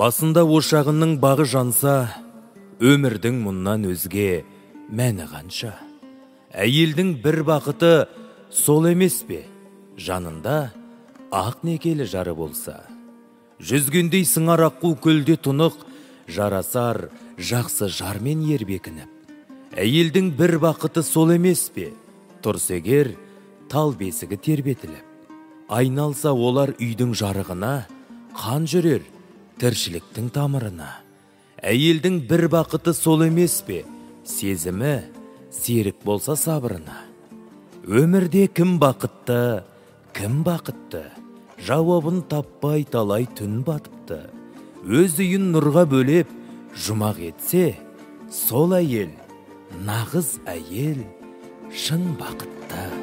Басында ошағының бағы жанса, өмірдің мұннан өзге мәні қанша. Әйелдің бір бақыты сол емес пе, жанында ақ некелі жары болса. Жүзгендей сыңар аққу көлде тұнық, жарасар жақсы жармен ер бекініп. Әйелдің бір бақыты сол емес пе, тұрса егер тал бесігі тербетіліп. Айналса олар үйдің жарығына, қан жүрер тіршіліктің тамырына. Әйелдің бір бақыты сол емес пе, сезімі серік болса сабырына. Өмірде кім бақытты, кім бақытты, жауабын таппай талай түн батыпты. Өз үйін нұрға бөлеп жұмақ етсе, сол әйел, нағыз әйел, шын бақытты.